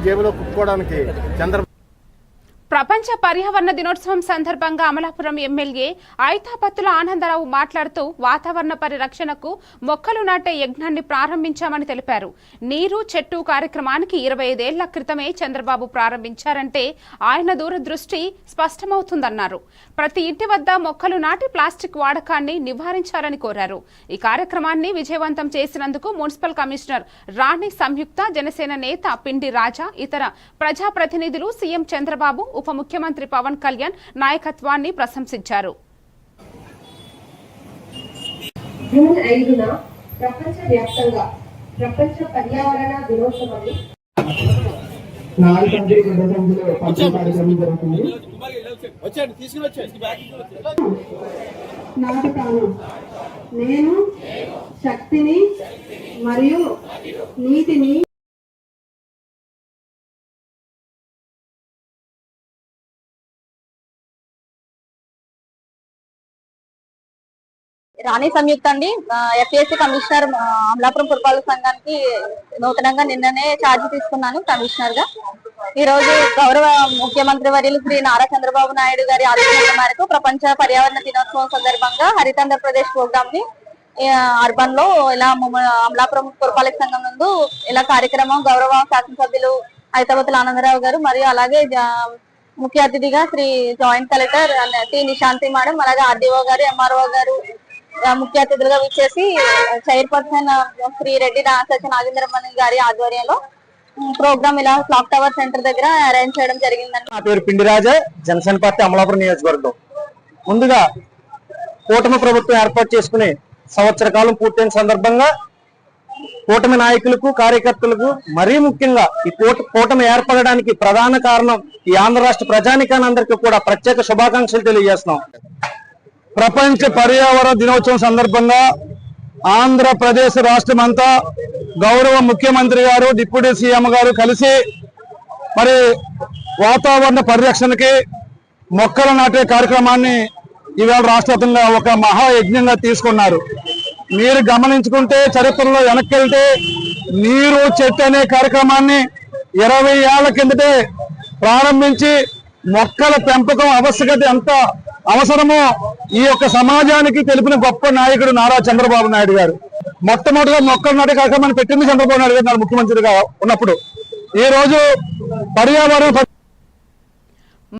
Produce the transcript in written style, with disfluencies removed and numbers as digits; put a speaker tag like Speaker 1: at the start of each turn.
Speaker 1: జేబులో కుక్కోవడానికి చంద్ర
Speaker 2: ప్రపంచ పర్యావరణ దినోత్సవం సందర్భంగా అమలాపురం ఎమ్మెల్యే ఐతాపత్తుల ఆనందరావు మాట్లాడుతూ వాతావరణ పరిరక్షణకు మొక్కలు నాటే యజ్ఞాన్ని ప్రారంభించామని తెలిపారు. నీరు చెట్టు కార్యక్రమానికి 25 ఏళ్ల క్రితమే చంద్రబాబు ప్రారంభించారంటే ఆయన దూరదృష్టి స్పష్టమవుతుందన్నారు. ప్రతి ఇంటి వద్ద మొక్కలు నాటి ప్లాస్టిక్ వాడకాన్ని నివారించాలని కోరారు. ఈ కార్యక్రమాన్ని విజయవంతం చేసినందుకు మున్సిపల్ కమిషనర్ రాణి సంయుక్త, జనసేన నేత పిండి రాజా, ఇతర ప్రజాప్రతినిధులు, సీఎం చంద్రబాబు, ఉప ముఖ్యమంత్రి పవన్ కళ్యాణ్ నాయకత్వాన్ని ప్రశంసించారు.
Speaker 3: జూన్ 5న ప్రపంచవ్యాప్తంగా ప్రపంచ పర్యావరణ దినోత్సవాన్ని నాటుతాను. నేను శక్తిని మరియు నీతిని
Speaker 4: రాణి సంయుక్త అండి, ఎఫ్ఏసి కమిషనర్ అమలాపురం పురపాలక సంఘానికి నూతనంగా నిన్ననే ఛార్జ్ తీసుకున్నాను కమిషనర్ గా. ఈ రోజు గౌరవ ముఖ్యమంత్రి వర్యులు శ్రీ నారా చంద్రబాబు నాయుడు గారి ఆదేశాల మేరకు ప్రపంచ పర్యావరణ దినోత్సవం సందర్భంగా హరితాంధ్రప్రదేశ్ ప్రోగ్రామ్ ని అర్బన్ లో ఇలా అమలాపురం పురపాలక సంఘం నందు ఇలా కార్యక్రమం గౌరవ శాసనసభ్యులు ఐతాపత్తుల ఆనందరావు గారు మరియు అలాగే ముఖ్య అతిథిగా Shri joint collector T Nishanthi madam, అలాగే ఆర్డీఓ గారు, ఎంఆర్ఓ గారు ముఖ్య అతిథులుగా విచ్చేసి చైర్పర్సన్ శ్రీ రెడ్డి నాగేంద్రమణి గారి ఆధ్వర్యంలో ప్రోగ్రామ్ ఇలా క్లాక్ టవర్ సెంటర్ దగ్గర అరేంజ్ చేయడం జరిగిందండి.
Speaker 5: నా పేరు పిండి రాజా, జనసేన పార్టీ అమలాపురం నియోజకవర్గం. ముందుగా కూటమి ప్రభుత్వం ఏర్పాటు చేసుకుని సంవత్సర కాలం పూర్తయిన సందర్భంగా కూటమి నాయకులకు, కార్యకర్తలకు, మరీ ముఖ్యంగా ఈ కూటమి ఏర్పడడానికి ప్రధాన కారణం ఈ ఆంధ్ర రాష్ట్ర ప్రజానికానందరికీ కూడా ప్రత్యేక శుభాకాంక్షలు తెలియజేస్తున్నాం. ప్రపంచ పర్యావరణ దినోత్సవం సందర్భంగా ఆంధ్రప్రదేశ్ రాష్ట్రం అంతా గౌరవ ముఖ్యమంత్రి గారు, డిప్యూటీ సీఎం గారు కలిసి మరి వాతావరణ పరిరక్షణకి మొక్కలు నాటే కార్యక్రమాన్ని ఈవేళ రాష్ట్రవ్యాప్తంగా ఒక మహాయజ్ఞంగా తీసుకున్నారు. మీరు గమనించుకుంటే చరిత్రలో వెనక్కి వెళ్తే నీరు చెట్టు అనే కార్యక్రమాన్ని 20 ఏళ్ల కిందటే ప్రారంభించి మొక్కల పెంపకం ఆవశ్యకత ఎంత అవసరమో ఈ యొక్క సమాజానికి తెలిపిన గొప్ప నాయకుడు నారా చంద్రబాబు నాయుడు గారు. మొట్టమొదటిగా మొక్కలు నాటే కార్యక్రమాన్ని పెట్టింది చంద్రబాబు నాయుడు గారు ముఖ్యమంత్రిగా ఉన్నప్పుడు. ఈ రోజు పర్యావరణ